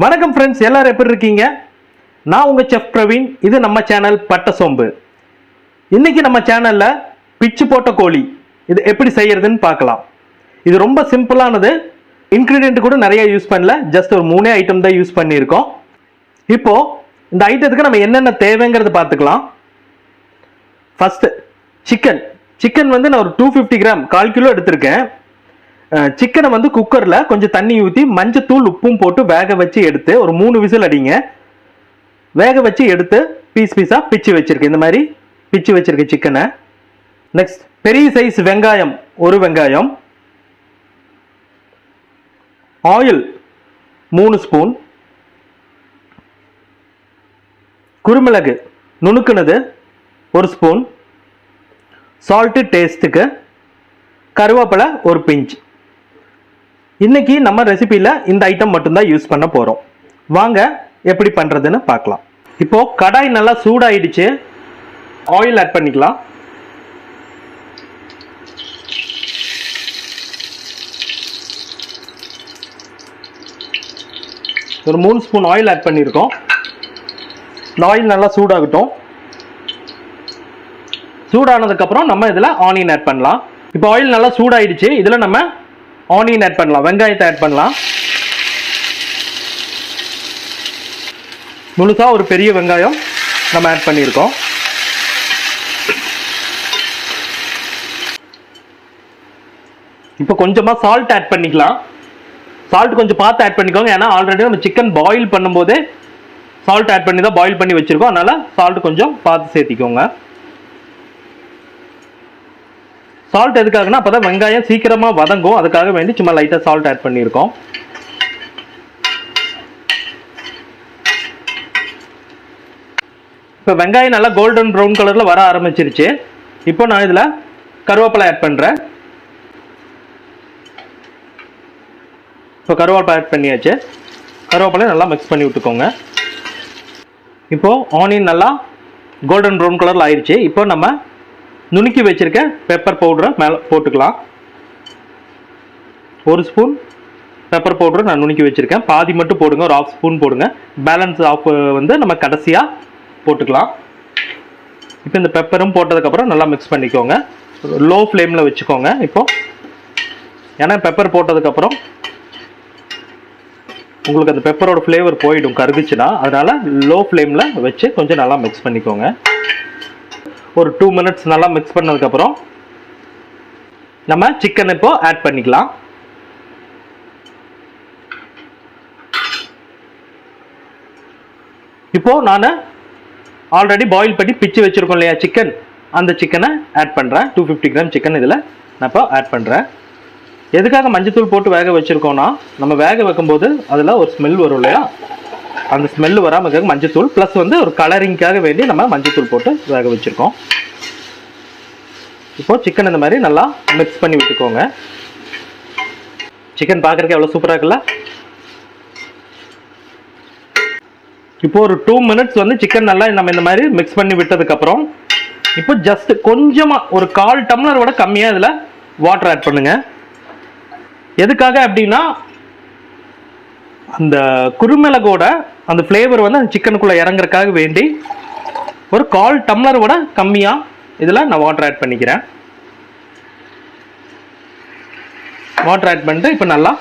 வணக்கம் ஃப்ரெண்ட்ஸ், எல்லாரும் எப்படி இருக்கீங்க? நான் உங்க செஃப் பிரவீன். இது நம்ம சேனல் பட்ட சோம்பு. இன்னைக்கு நம்ம சேனல்ல பிச்சு போட்ட கோழி இது எப்படி செய்யறதுன்னு பார்க்கலாம். இது ரொம்ப சிம்பிளானது. இன்கிரீடியன்ட் கூட நிறைய யூஸ் பண்ணல, ஜஸ்ட் ஒரு 3 ஐட்டம் தான் யூஸ் பண்ணியிருக்கோம். இப்போ இந்த ஐட்டத்துக்கு நம்ம என்னென்ன தேவைங்கிறது பார்த்துக்கலாம். ஃபர்ஸ்ட் சிக்கன் வந்து நான் ஒரு 250 கிராம் 1/4 கிலோ எடுத்திருக்கேன். சிக்கனை வந்து குக்கரில் கொஞ்சம் தண்ணி ஊற்றி மஞ்சத்தூள் உப்பும் போட்டு வேக வச்சு எடுத்து ஒரு 3 விசில் அடிங்க. வேக வச்சு எடுத்து பீஸாக பிச்சு வச்சிருக்கேன். இந்த மாதிரி பிச்சு வச்சிருக்கேன் சிக்கனை. நெக்ஸ்ட் பெரிய சைஸ் வெங்காயம் 1 வெங்காயம், ஆயில் 3 ஸ்பூன், குருமிளகு நுணுக்குனது 1 ஸ்பூன், சால்ட்டு டேஸ்ட்டுக்கு, கருவேப்பிலை 1 பிஞ்ச். இன்னைக்கு நம்ம ரெசிபியில் இந்த ஐட்டம் மட்டும்தான் யூஸ் பண்ண போகிறோம். வாங்க எப்படி பண்ணுறதுன்னு பார்க்கலாம். இப்போ கடாய் நல்லா சூடாயிடுச்சு. ஆயில் ஆட் பண்ணிக்கலாம். ஒரு 3 ஸ்பூன் ஆயில் ஆட் பண்ணியிருக்கோம். இந்த ஆயில் நல்லா சூடாகட்டும். சூடானதுக்கப்புறம் நம்ம இதில் ஆனியன் ஆட் பண்ணலாம். இப்போ ஆயில் நல்லா சூடாயிடுச்சு. இதில் நம்ம ஆனியன் ஆட் பண்ணலாம், வெங்காயத்தை ஆட் பண்ணலாம். முழுசா ஒரு பெரிய வெங்காயம் நம்ம ஆட் பண்ணியிருக்கோம். இப்போ கொஞ்சமாக சால்ட் ஆட் பண்ணிக்கலாம். சால்ட் கொஞ்சம் பார்த்து ஆட் பண்ணிக்கோங்க, ஏன்னா ஆல்ரெடி நம்ம சிக்கன் பாயில் பண்ணும்போதே சால்ட் ஆட் பண்ணி தான் பாயில் பண்ணி வச்சுருக்கோம். அதனால் சால்ட் கொஞ்சம் பார்த்து சேர்த்திக்கோங்க. சால்ட் எதுக்காகனா அப்போ தான் வெங்காயம் சீக்கிரமாக வதங்கும், அதுக்காக வேண்டி சும்மா லைட்டாக சால்ட் ஆட் பண்ணியிருக்கோம். இப்போ வெங்காயம் நல்லா கோல்டன் ப்ரௌன் கலரில் வர ஆரம்பிச்சிருச்சு. இப்போ நான் இதில் கருவேப்பிலை ஆட் பண்ணுறேன். இப்போ கருவேப்பிலை ஆட் பண்ணியாச்சு. கருவேப்பிலை நல்லா மிக்ஸ் பண்ணி விட்டுக்கோங்க. இப்போ ஆனியன் நல்லா கோல்டன் ப்ரௌன் கலரில் ஆயிடுச்சு. இப்போ நம்ம நுணுக்கி வச்சிருக்க பெப்பர் பவுடரை மேலே போட்டுக்கலாம். 1 ஸ்பூன் பெப்பர் பவுடரை நான் நுணுக்கி வச்சிருக்கேன். பாதி மட்டும் போடுங்க, ஒரு 1/2 ஸ்பூன் போடுங்க. பேலன்ஸ் ஆஃப் வந்து நம்ம கடைசியாக போட்டுக்கலாம். இப்போ இந்த பெப்பரும் போட்டதுக்கப்புறம் நல்லா மிக்ஸ் பண்ணிக்கோங்க. லோ ஃப்ளேமில் வச்சுக்கோங்க. இப்போ ஏன்னா பெப்பர் போட்டதுக்கப்புறம் உங்களுக்கு அந்த பெப்பரோட ஃப்ளேவர் போயிடும் கருகுச்சுன்னா, அதனால லோ ஃப்ளேமில் வச்சு கொஞ்சம் நல்லா மிக்ஸ் பண்ணிக்கோங்க. ஒரு 2 மினிட்ஸ் நல்லா மிக்ஸ் பண்ணதுக்கப்புறம் நம்ம சிக்கன் இப்போ ஆட் பண்ணிக்கலாம். இப்போ நான் ஆல்ரெடி பாயில் பண்ணி பிச்சு வச்சிருக்கோம் இல்லையா சிக்கன், அந்த சிக்கனை ஆட் பண்ணுறேன். 250 கிராம் சிக்கன் இதில் நான் இப்போ ஆட் பண்ணுறேன். எதுக்காக மஞ்சத்தூள் போட்டு வேக வச்சுருக்கோன்னா, நம்ம வேக வைக்கும்போது அதில் ஒரு ஸ்மெல் வரும் இல்லையா, அந்த ஸ்மெல் வராமல் மஞ்சத்தூள் ப்ளஸ் வந்து ஒரு கலரிங்காக வேண்டி நம்ம மஞ்சத்தூள் போட்டு வேக வச்சுருக்கோம். இப்போ சிக்கன் இந்த மாதிரி நல்லா மிக்ஸ் பண்ணி விட்டுக்கோங்க. சிக்கன் பார்க்குறதுக்கு எவ்வளோ சூப்பராக இருக்குல்ல. இப்போ ஒரு 2 மினிட்ஸ் வந்து சிக்கன் நல்லா நம்ம இந்த மாதிரி மிக்ஸ் பண்ணி விட்டதுக்கப்புறம் இப்போ ஜஸ்ட் கொஞ்சமாக ஒரு 1/4 டம்ளரோட கம்மியாக இதில் வாட்டர் ஆட் பண்ணுங்க. எதுக்காக அப்படின்னா அந்த குருமிளகோட அந்த ஃப்ளேவர் வந்து அந்த சிக்கனுக்குள்ளே இறங்குறதுக்காக வேண்டி ஒரு 1/4 டம்ளரோட கம்மியாக இதில் நான் வாட்டர் ஆட் பண்ணிக்கிறேன். வாட்டர் ஆட் பண்ணிட்டு இப்போ நல்லா,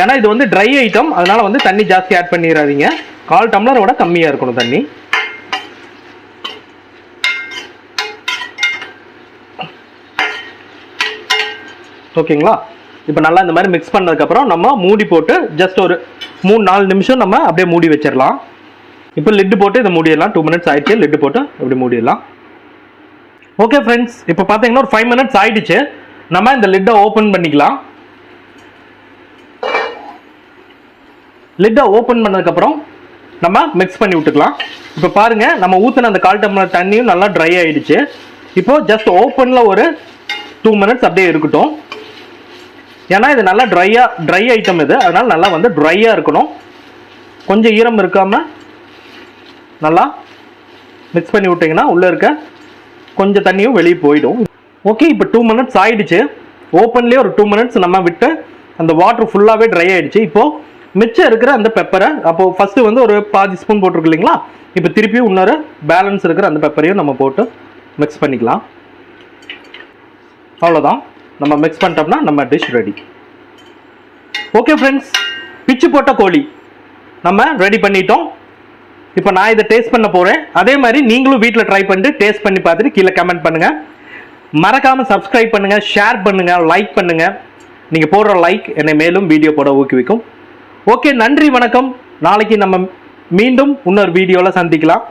ஏன்னா இது வந்து ட்ரை ஐட்டம், அதனால வந்து தண்ணி ஜாஸ்தி ஆட் பண்ணிடாதீங்க. 1/4 டம்ளரோட கம்மியாக இருக்கணும் தண்ணி. ஓகேங்களா? இப்போ நல்லா இந்த மாதிரி மிக்ஸ் பண்ணதுக்கப்புறம் நம்ம மூடி போட்டு ஜஸ்ட் ஒரு 3-4 நிமிஷம் நம்ம அப்படியே மூடி வச்சிடலாம். இப்போ லிட்டு போட்டு இதை மூடிடலாம். 2 மினிட்ஸ் ஆயிடுச்சு. லிட்டு போட்டு அப்படி மூடிடலாம். ஓகே ஃப்ரெண்ட்ஸ், இப்போ பார்த்தீங்கன்னா ஒரு 5 மினிட்ஸ் ஆயிடுச்சு. நம்ம இந்த லிட்டை ஓப்பன் பண்ணிக்கலாம். லிட்டை ஓப்பன் பண்ணதுக்கப்புறம் நம்ம மிக்ஸ் பண்ணி விட்டுக்கலாம். இப்போ பாருங்க, நம்ம ஊற்றின அந்த 1/4 டம்ளர் தண்ணியும் நல்லா ட்ரை ஆயிடுச்சு. இப்போ ஜஸ்ட் ஓப்பனில் ஒரு 2 மினிட்ஸ் அப்படியே இருக்கட்டும். ஏன்னா இது நல்லா ட்ரை ஐட்டம் இது, அதனால நல்லா வந்து ட்ரையாக இருக்கணும். கொஞ்சம் ஈரம் இருக்காமல் நல்லா மிக்ஸ் பண்ணி விட்டிங்கன்னா உள்ளே இருக்க கொஞ்சம் தண்ணியும் வெளியே போயிடும். ஓகே, இப்போ 2 மினிட்ஸ் ஆயிடுச்சு. ஓப்பன்லேயே ஒரு 2 மினிட்ஸ் நம்ம விட்டு அந்த வாட்டர் ஃபுல்லாகவே ட்ரை ஆயிடுச்சு. இப்போது மிச்சம் இருக்கிற அந்த பெப்பரை அப்போ ஃபர்ஸ்ட் வந்து ஒரு பாதி ஸ்பூன் போட்டிருக்கு இல்லைங்களா, இப்போ திருப்பியும் இன்னொரு பேலன்ஸ் இருக்கிற அந்த பெப்பரையும் நம்ம போட்டு மிக்ஸ் பண்ணிக்கலாம். அவ்வளோதான், நம்ம மிக்ஸ் பண்ணிட்டோம்னா நம்ம டிஷ் ரெடி. ஓகே ஃப்ரெண்ட்ஸ், பிச்சு போட்ட கோழி நம்ம ரெடி பண்ணிட்டோம். இப்போ நான் இதை டேஸ்ட் பண்ண போகிறேன். அதே மாதிரி நீங்களும் வீட்டில் ட்ரை பண்ணிட்டு டேஸ்ட் பண்ணி பார்த்துட்டு கீழே கமெண்ட் பண்ணுங்கள். மறக்காமல் சப்ஸ்கிரைப் பண்ணுங்கள், ஷேர் பண்ணுங்கள், லைக் பண்ணுங்கள். நீங்கள் போடுற லைக் என்னை மேலும் வீடியோ போட ஊக்குவிக்கும். ஓகே, நன்றி, வணக்கம். நாளைக்கு நம்ம மீண்டும் இன்னொரு வீடியோவில் சந்திக்கலாம்.